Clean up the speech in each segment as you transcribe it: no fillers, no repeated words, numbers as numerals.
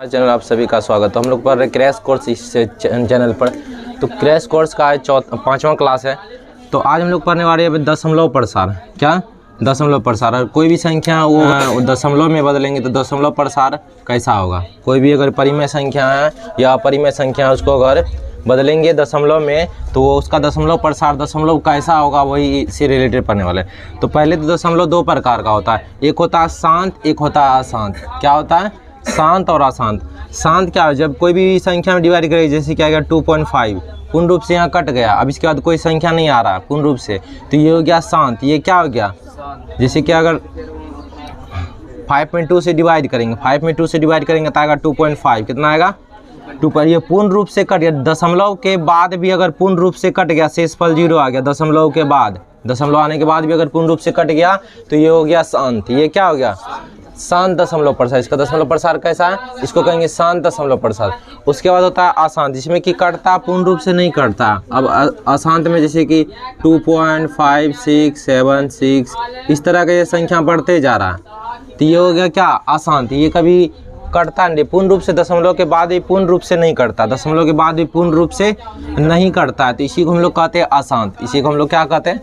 हमारे चैनल आप सभी का स्वागत है। हम लोग पढ़ रहे क्रैश कोर्स इस चैनल पर। तो क्रैश कोर्स का आज 5वां क्लास है। तो आज हम लोग पढ़ने वाले हैं दशमलव प्रसार। क्या दशमलव प्रसार? और कोई भी संख्या वो दशमलव में बदलेंगे तो दशमलव प्रसार कैसा होगा। कोई भी अगर परिमेय संख्या है या अपरिमेय संख्या है उसको अगर बदलेंगे दशमलव में तो वो उसका दशमलव प्रसार दशमलव कैसा होगा वही इससे रिलेटेड पढ़ने वाले। तो पहले तो दशमलव दो प्रकार का होता है, एक होता है शांत, एक होता है अशांत। क्या होता है? शांत और अशांत। शांत क्या है? जब कोई भी संख्या में डिवाइड करेगी, जैसे क्या गया 2.5 पूर्ण रूप से यहाँ कट गया, अब इसके बाद कोई संख्या नहीं आ रहा पूर्ण रूप से, तो ये हो गया शांत। ये क्या हो गया? जैसे कि अगर 5 में 2 से डिवाइड करेंगे, 5 में 2 से डिवाइड करेंगे तो आएगा 2.5। कितना आएगा? 2 पर ये पूर्ण रूप से कट गया। दशमलव के बाद भी अगर पूर्ण रूप से कट गया, शेषफल 0 आ गया। दशमलव के बाद, दशमलव आने के बाद भी अगर पूर्ण रूप से कट गया तो ये हो गया शांत। ये क्या हो गया? शांत दशमलव प्रसार। इसका दशमलव प्रसार कैसा है? इसको कहेंगे शांत दशमलव प्रसार। उसके बाद होता है अशांत, जिसमें कि कटता पूर्ण रूप से नहीं कटता। अब अशांत में जैसे कि 2.5, 6, 7, 6 इस तरह का ये संख्या बढ़ते जा रहा है, तो ये हो गया क्या? अशांत। ये कभी कटता नहीं, पूर्ण रूप से दशमलव के बाद भी पूर्ण रूप से नहीं कटता, दशमलव के बाद भी पूर्ण रूप से नहीं कटता, तो इसी को हम लोग कहते हैं अशांत। इसी को हम लोग क्या कहते हैं?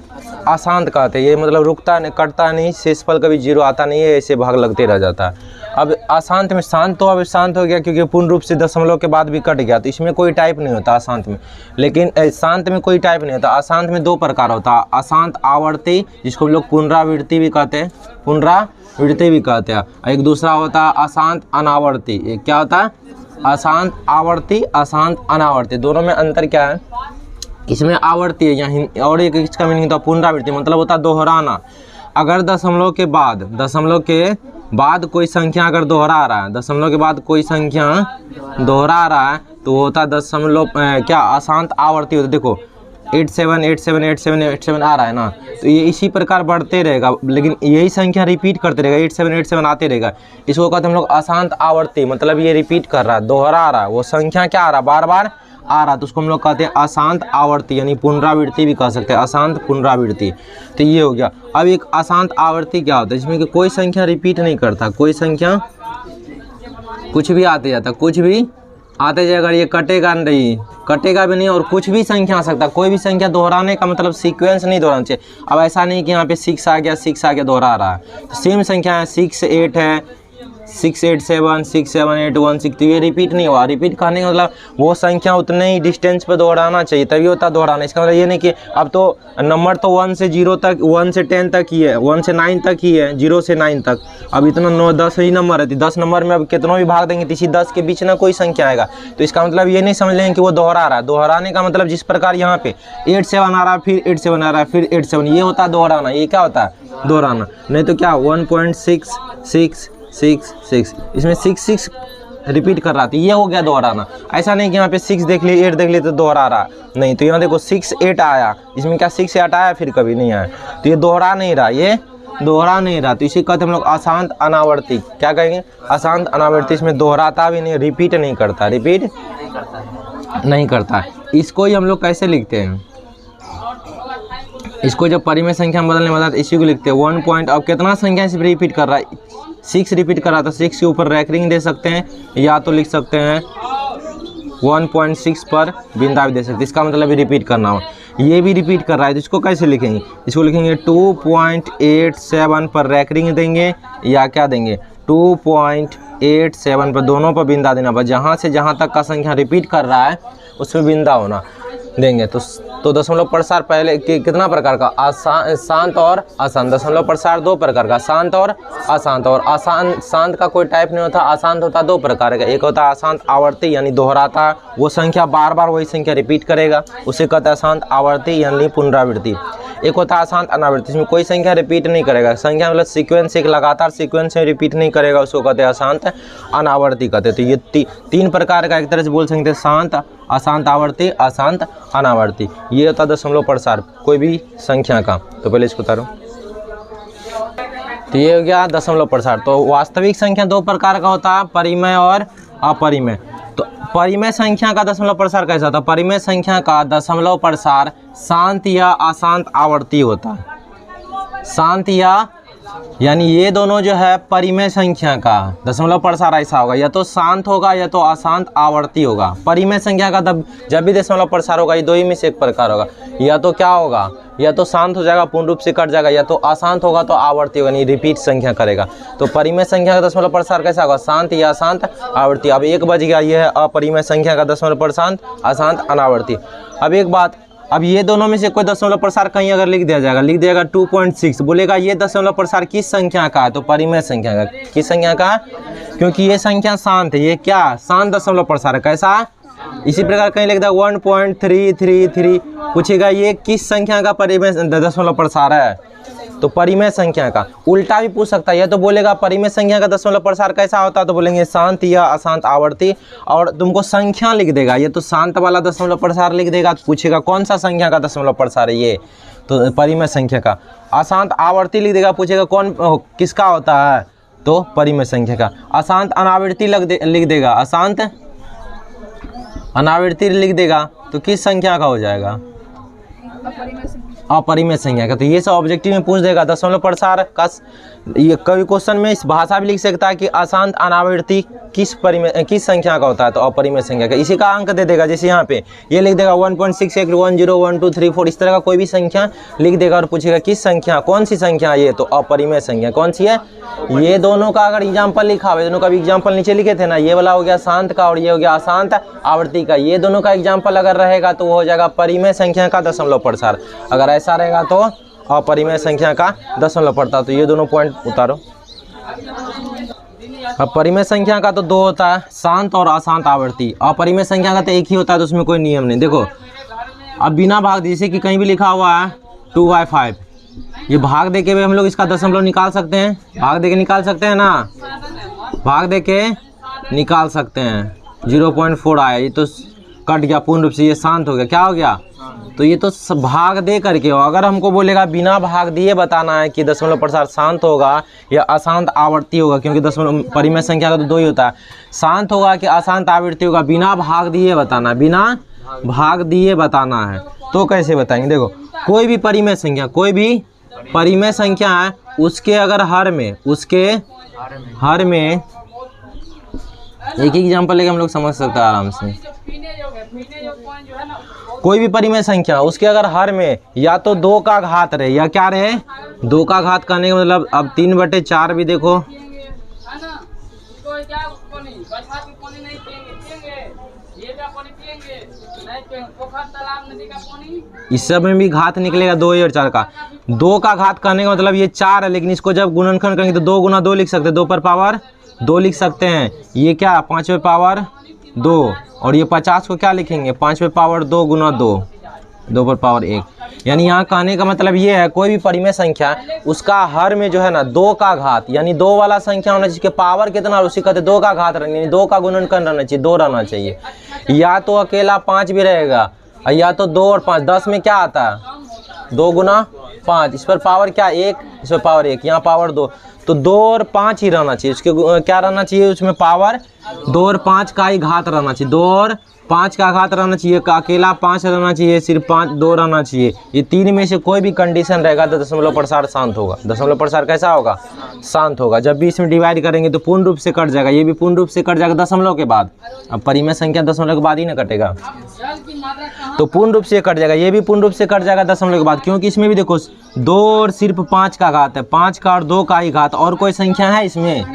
अशांत कहते हैं। ये मतलब रुकता नहीं, कटता नहीं, शेषफल कभी 0 आता नहीं है, ऐसे भाग लगते रह जाता है। अब अशांत में शांत तो अब शांत हो गया क्योंकि पूर्ण रूप से दशमलव के बाद भी कट गया, तो इसमें कोई टाइप नहीं होता अशांत में। लेकिन शांत में कोई टाइप नहीं होता। अशांत में दो प्रकार होता है, अशांत आवर्ती जिसको हम लोग पुनरावृत्ति भी कहते हैं, पुनरावृत्ति भी कहते हैं। एक दूसरा होता है अशांत अनावर्ती। एक क्या होता है? अशांत आवर्ती, अशांत अनावर्ती। दोनों में अंतर क्या है? इसमें आवर्ती है यहाँ, और एक इसका मीनिंग होता है पुनरावृत्ति, मतलब होता है दोहराना। अगर दशमलव के बाद कोई संख्या अगर दोहरा रहा है, दशमलव के बाद कोई संख्या दोहरा रहा है तो होता है दशमलव क्या? अशांत आवर्ती होता है। देखो 87 आ रहा है ना, तो ये इसी प्रकार बढ़ते रहेगा, लेकिन यही संख्या रिपीट करते रहेगा, 87 आते रहेगा। इसको कहते हैं हम लोग अशांत आवर्ती, मतलब ये रिपीट कर रहा है, दोहरा रहा है, वो संख्या क्या आ रहा है? बार बार आ रहा, तो उसको हम लोग कहते हैं अशांत आवर्ती, यानी पुनरावृत्ति भी कह सकते हैं, अशांत पुनरावृत्ति। तो ये हो गया। अब एक अशांत आवर्ती क्या होता है? जिसमें कि कोई संख्या रिपीट नहीं करता, कोई संख्या कुछ भी आते जाता, कुछ भी आते जाएगा, ये कटेगा नहीं, कटेगा भी नहीं, और कुछ भी संख्या आ सकता। कोई भी संख्या दोहराने का मतलब सीक्वेंस नहीं दोहराना चाहिए। अब ऐसा नहीं कि यहाँ पे 6 आ गया दोहरा रहा है, तो सेम संख्या है, 6, 8 है, 6, 8, 7, 6, 7, 8, 1, 6, तो ये रिपीट नहीं हुआ। रिपीट करने का मतलब वो संख्या उतने ही डिस्टेंस पे दोहराना चाहिए, तभी होता दोहराना। इसका मतलब ये नहीं कि अब तो नंबर तो 1 से 0 तक, 1 से 10 तक ही है, 1 से 9 तक ही है, 0 से 9 तक। अब इतना 9, 10 ही नंबर है, 10 नंबर में अब कितना भी भाग देंगे तो इसी 10 के बीच ना कोई संख्या आएगा। तो इसका मतलब ये नहीं समझ लेंगे कि वो दोहरा रहा है। दोहराने का मतलब जिस प्रकार यहाँ पे 8, 7 आ रहा है, फिर 8, 7 आ रहा है, फिर 8, 7, ये होता है दोहराना। ये क्या होता है? दोहराना। नहीं तो क्या 1.6, 6, 6, 6, इसमें 6, 6 रिपीट कर रहा था, ये हो गया दोहराना। ऐसा नहीं कि यहाँ पे 6 देख ली, 8 देख ली तो दोहरा रहा नहीं। तो यहाँ देखो 6, 8 आया, इसमें क्या 6 से 8 आया, फिर कभी नहीं आया, तो ये दोहरा नहीं रहा, ये दोहरा नहीं रहा। तो इसी कहते हम लोग अशांत अनावर्ती। क्या कहेंगे? अशांत अनावर्ती। इसमें दोहराता भी नहीं, रिपीट नहीं करता, रिपीट नहीं करता। इसको ही हम लोग कैसे लिखते हैं? इसको जब परिमेय संख्या में बदलने वाला, इसी को लिखते हैं 1 पॉइंट। अब कितना संख्या से रिपीट कर रहा है? 6 रिपीट कर रहा था, 6 के ऊपर रैंकिंग दे सकते हैं, या तो लिख सकते हैं 1.6 पर बिंदा भी दे सकते हैं। इसका मतलब भी रिपीट करना हो। ये भी रिपीट कर रहा है, तो इसको कैसे लिखेंगे? इसको लिखेंगे 2.87 पर रैंकिंग देंगे, या क्या देंगे? 2.87 पर, दोनों पर बिंदा देना, बस जहाँ से जहाँ तक का संख्या रिपीट कर रहा है उसमें बिंदा होना देंगे। तो दशमलव प्रसार पहले कितना प्रकार का? शांत और अशांत। दशमलव प्रसार दो प्रकार का, शांत और अशांत। और शांत का कोई टाइप नहीं होता, अशांत होता दो प्रकार का। एक होता है अशांत आवर्ती, यानी दोहराता, वो संख्या बार बार वही संख्या रिपीट करेगा, उसे कहता है अशांत आवर्ती यानी पुनरावृत्ति। एक होता है अशांत अनावृत्ति, इसमें कोई संख्या रिपीट नहीं करेगा, संख्या मतलब सीक्वेंस, एक लगातार सीक्वेंस में रिपीट नहीं करेगा, उसको कहते हैं अशांत अनावर्ती कहते हैं। तो ये तीन प्रकार का एक तरह से बोल सकते हैं, शांत, अशांत आवर्ती, अशांत अनावर्ती। ये होता है दशमलव प्रसार कोई भी संख्या का। तो पहले इसको उतारो। तो ये हो गया दशमलव प्रसार। तो वास्तविक संख्या दो प्रकार का होता है, परिमेय और अपरिमेय। तो परिमेय संख्या का दशमलव प्रसार कैसा होता है? परिमेय संख्या का दशमलव प्रसार शांत या अशांत आवर्ती होता है। शांत या यानी ये दोनों जो है परिमेय संख्या का दशमलव प्रसार ऐसा होगा, या तो शांत होगा या तो अशांत आवर्ती होगा। परिमेय संख्या का तब जब भी दशमलव प्रसार होगा ये दो ही में से एक प्रकार होगा, या तो क्या होगा, या तो शांत हो जाएगा पूर्ण रूप से कट जाएगा, या तो अशांत होगा तो आवर्ती होगा, नहीं रिपीट संख्या करेगा। तो परिमेय संख्या का दशमलव प्रसार कैसा होगा, शांत या अशांत आवर्ती। अब 1 बज गया, ये है अपरिमेय संख्या का दशमलव प्रसार अशांत अनावर्ती। अब एक बात, अब ये दोनों में से कोई दशमलव प्रसार कहीं अगर लिख दिया जाएगा, लिख दिएगा 2.6, बोलेगा ये दशमलव प्रसार किस संख्या का है, तो परिमेय संख्या का। किस संख्या का, क्योंकि ये संख्या शांत है, ये क्या शांत दशमलव प्रसार है, कैसा। इसी प्रकार कहीं लिख दिया 1.333, पूछेगा ये किस संख्या का परिमेय दशमलव प्रसार है, तो परिमेय संख्या का। उल्टा भी पूछ सकता है, या तो बोलेगा परिमेय संख्या का दशमलव प्रसार कैसा होता है, तो बोलेंगे शांत या अशांत आवर्ती, और तुमको संख्या लिख देगा, ये तो शांत वाला दशमलव प्रसार लिख देगा, तो पूछेगा कौन सा संख्या का दशमलव प्रसार है ये, तो परिमेय संख्या का। अशांत आवर्ती लिख देगा, पूछेगा कौन किसका होता है, तो परिमेय संख्या का। अशांत अनावर्ती लिख देगा, अशांत अनावर्ती लिख देगा, तो किस संख्या का हो जाएगा, अपरिमेय संख्या का। तो ये सब ऑब्जेक्टिव में पूछ देगा दशमलव प्रसार का। ये कभी क्वेश्चन में इस भाषा भी लिख सकता है कि अशांत अनावर्ती किस संख्या का होता है, तो अपरिमेय संख्या का। इसी का अंक दे देगा, जैसे यहाँ पे ये लिख देगा 1.68 10 1 2 3 4, इस तरह का कोई भी संख्या लिख देगा और पूछेगा किस संख्या, कौन सी संख्या ये, तो अपरिमेय संख्या कौन सी है। ये दोनों का अगर एग्जाम्पल लिखा हुआ है, दोनों का भी एग्जाम्पल नीचे लिखे थे ना, ये वाला हो गया शांत का और ये हो गया अशांत आवर्ती का, ये दोनों का एग्जाम्पल अगर रहेगा तो वो हो जाएगा परिमेय संख्या का दशमलव प्रसार। अगर ऐसा रहेगा तो अपरिमेय संख्या का दशमलव प्रसार। तो ये दोनों पॉइंट उतारो। अब परिमेय संख्या का तो दो होता है, शांत और अशांत आवर्ती। अपरिमेय संख्या का तो एक ही होता है, तो उसमें कोई नियम नहीं। देखो अब बिना भाग, जैसे कि कहीं भी लिखा हुआ है 2/5, ये भाग दे के भी हम लोग इसका दशमलव निकाल सकते हैं, भाग दे के निकाल सकते हैं ना, भाग दे के निकाल सकते हैं। 0.4 आया, ये तो कट गया पूर्ण रूप से, ये शांत हो गया, क्या हो गया, तो ये तो भाग दे करके हो। अगर हमको बोलेगा बिना भाग दिए बताना है कि दशमलव प्रसार शांत होगा या अशांत आवर्ती होगा, क्योंकि दशमलव परिमेय संख्या का तो दो ही होता है, शांत होगा कि अशांत आवर्ती होगा, बिना भाग दिए बताना, बिना भाग दिए बताना है। तो कैसे बताएंगे, देखो कोई भी परिमेय संख्या, कोई भी परिमेय संख्या है, उसके अगर हर में, उसके हर में एक एग्जाम्पल लेके हम लोग समझ सकते हैं आराम से। कोई भी परिमेय संख्या, उसके अगर हर में या तो 2 का घात रहे या क्या रहे, 2 का घात करने का मतलब, अब 3/4 भी देखो, इस सब में भी घात निकलेगा 2 और 4 का। 2 का घात करने का मतलब ये 4 है, लेकिन इसको जब गुणनखंड करेंगे तो 2 गुना 2 लिख सकते हैं, 2 पर पावर 2 लिख सकते हैं। ये क्या 5 पे पावर 2, और ये 50 को क्या लिखेंगे, 5 पे पावर 2 गुना 2, 2 पर पावर 1। यानी यहाँ कहने का मतलब ये है, कोई भी परिमेय संख्या उसका हर में जो है ना 2 का घात, यानी 2 वाला संख्या होना चाहिए, पावर कितना, उसी कहते 2 का घात रहना, यानी 2 का गुणनखंड रहना चाहिए, 2 रहना चाहिए। या तो अकेला 5 भी रहेगा, या तो 2 और 5, 10 में क्या आता है 2 गुना 5, इस पर पावर क्या 1, इस पर पावर 1, यहाँ पावर 2, तो 2 और 5 ही रहना चाहिए, उसके क्या रहना चाहिए, उसमें पावर 2 और 5 का ही घात रहना चाहिए, 2 और 5 का घात रहना चाहिए, अकेला 5 रहना चाहिए, सिर्फ 2 रहना चाहिए। ये 3 में से कोई भी कंडीशन रहेगा तो दशमलव प्रसार शांत होगा। दशमलव प्रसार कैसा होगा, शांत होगा। जब भी इसमें डिवाइड करेंगे तो पूर्ण रूप से कट जाएगा, ये भी पूर्ण रूप से कट जाएगा दशमलव के बाद। अब परिमेय संख्या दशमलव के बाद ही ना कटेगा, तो पूर्ण रूप से कट जाएगा, ये भी पूर्ण रूप से कट जाएगा दशमलव के बाद, क्योंकि इसमें भी देखो 2 और सिर्फ 5 का घात है, 5 का और 2 का ही घात, और कोई संख्या है इसमें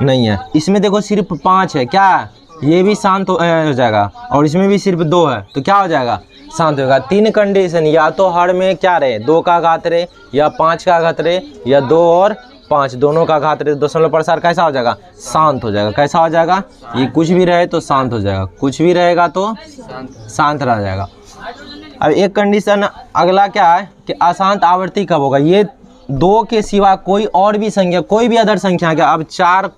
नहीं है। इसमें देखो सिर्फ 5 है, क्या ये भी शांत हो जाएगा, और इसमें भी सिर्फ 2 है, तो क्या हो जाएगा, शांत होगा। 3 कंडीशन, या तो हर में क्या रहे 2 का घात रहे, या 5 का घात रहे, या 2 और 5 दोनों का घात रहे, दशमलव प्रसार कैसा हो जाएगा, शांत हो जाएगा। कैसा हो जाएगा, ये कुछ भी रहे तो शांत हो जाएगा, कुछ भी रहेगा तो शांत रह जाएगा। अब एक कंडीशन अगला क्या है कि अशांत आवर्ती कब होगा, ये 2 के सिवा कोई और भी संख्या, कोई भी अदर संख्या क्या, अब 4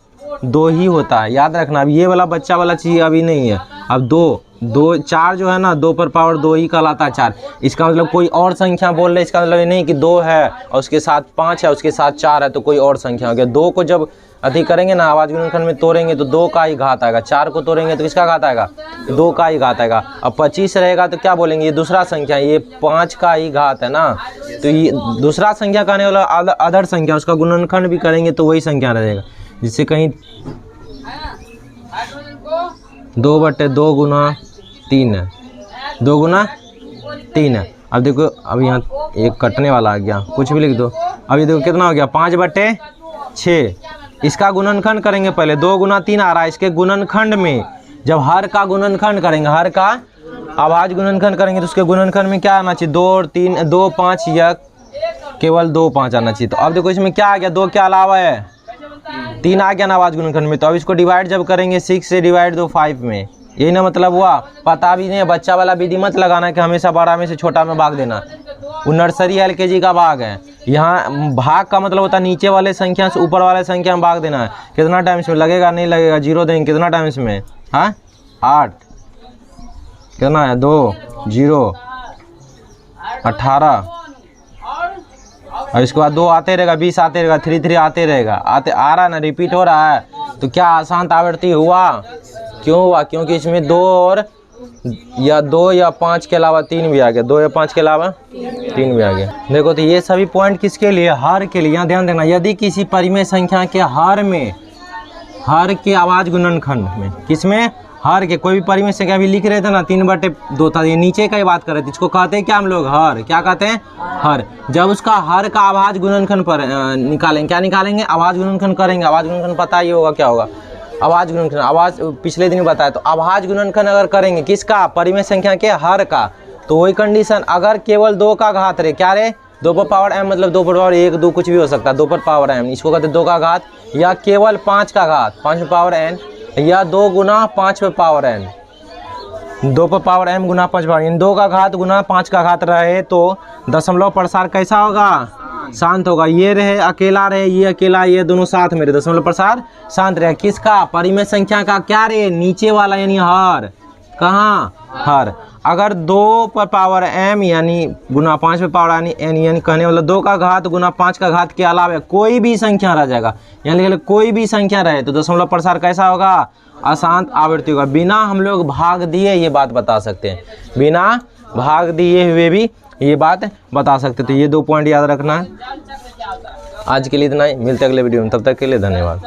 2 ही होता है, याद रखना। अब ये वाला बच्चा वाला चीज़ अभी नहीं है, अब 2 4 जो है ना 2 पर पावर 2 ही कहलाता है 4। इसका मतलब कोई और संख्या बोल रहे, इसका मतलब ये नहीं कि 2 है और उसके साथ 5 है, उसके साथ 4 है, तो कोई और संख्या हो गया। 2 को जब अधिक करेंगे ना, आवाज गुणनखंड में तोड़ेंगे तो 2 का ही घात आएगा। 4 को तोड़ेंगे तो किसका घात आएगा? 2 का ही घात आएगा। अब 25 रहेगा तो क्या बोलेंगे? ये दूसरा संख्या, ये 5 का ही घात है ना, तो ये दूसरा संख्या का आने वाला अधर संख्या, उसका गुणनखंड भी करेंगे तो वही संख्या रहेगा। जिससे कहीं 2/2 गुना 3 है, 2 गुना 3 है। अब देखो, अब यहाँ एक कटने वाला आ गया, कुछ भी लिख दो। अब ये देखो कितना हो गया? 5/6। इसका गुणनखंड करेंगे पहले, 2 गुना 3 आ रहा है, इसके गुणनखंड में जब हर का गुणनखंड करेंगे, हर का आवाज गुणनखंड करेंगे तो उसके गुणनखंड में क्या आना चाहिए? 2 और 3, 2 5 या केवल 2 5 आना चाहिए। तो अब देखो इसमें क्या आ गया? 2 के अलावा है 3 आ गया ना आवाज गुणनखंड में। तो अब इसको डिवाइड जब करेंगे 6 से डिवाइड दो 5 में, यही ना मतलब हुआ। पता भी नहीं है, बच्चा वाला विधि मत लगाना कि हमेशा बड़ा में से छोटा में भाग देना। वो नर्सरी LKG का भाग है। यहाँ भाग का मतलब होता है नीचे वाले संख्या से ऊपर वाले संख्या में भाग देना है। कितना टाइम इसमें लगेगा? नहीं लगेगा, 0 देंगे। कितना टाइम इसमें? हाँ 8, कितना है? 2 0 18। और इसके बाद 2 आते रहेगा, 20 आते रहेगा, 3 3 आते रहेगा, आ रहा ना, रिपीट हो रहा है। तो क्या आसान आवृत्ति हुआ? क्यों हुआ? क्योंकि इसमें 2 या 5 के अलावा 3 भी आ गया, 2 या 5 के अलावा 3 भी आ गया। देखो तो ये सभी पॉइंट किसके लिए? हर के लिए। यहाँ ध्यान देना, यदि किसी परिमेय संख्या के हर में, हर के आवाज गुणनखंड में, किसमें? हर के। कोई भी परिमेय संख्या अभी लिख रहे थे ना, 3/2 था, ये नीचे का ही बात कर रहे थे। इसको कहते हैं क्या हम लोग? हर। क्या कहते हैं? हर। जब उसका हर का आवाज गुणनखंड पर निकालेंगे, क्या निकालेंगे? आवाज गुणनखंड करेंगे। आवाज गुणनखंड पता ही होगा क्या होगा? आवाज गुणनखंड, आवाज पिछले दिन बताया। तो आवाज गुणनखंड अगर करेंगे किसका? परिमेय संख्या के हर का, तो वही कंडीशन, अगर केवल 2 का घात रहे, क्या रहे? 2 पर पावर m, मतलब 2 पर पावर 1 2 कुछ भी हो सकता है, 2 पर पावर m, इसको कहते हैं 2 का घात। या केवल 5 का घात, 5 पर पावर n, या 2 गुना 5 पर पावर n, 2 पर पावर m गुना 5 पावर, इन 2 का घात गुना 5 का घात रहे तो दशमलव प्रसार कैसा होगा? शांत होगा। ये रहे अकेला रहे, ये अकेला, ये दोनों साथ में रहे, दशमलव प्रसार शांत रहे। किसका? परिमेय संख्या का। क्या रहे? नीचे वाला, यानी हर। कहाँ? हर। अगर 2 पर पावर m यानी गुना 5 पर पावर n, यानी कहने वाला 2 का घात गुना 5 का घात के अलावा कोई भी संख्या रह जाएगा, यानी कोई भी संख्या रहे तो दशमलव प्रसार कैसा होगा? अशांत आवृत्ति होगा। बिना हम लोग भाग दिए ये बात बता सकते हैं, बिना भाग दिए हुए भी ये बात बता सकते। तो ये 2 पॉइंट याद रखना है। आज के लिए इतना ही, मिलते अगले वीडियो में, तब तक के लिए धन्यवाद।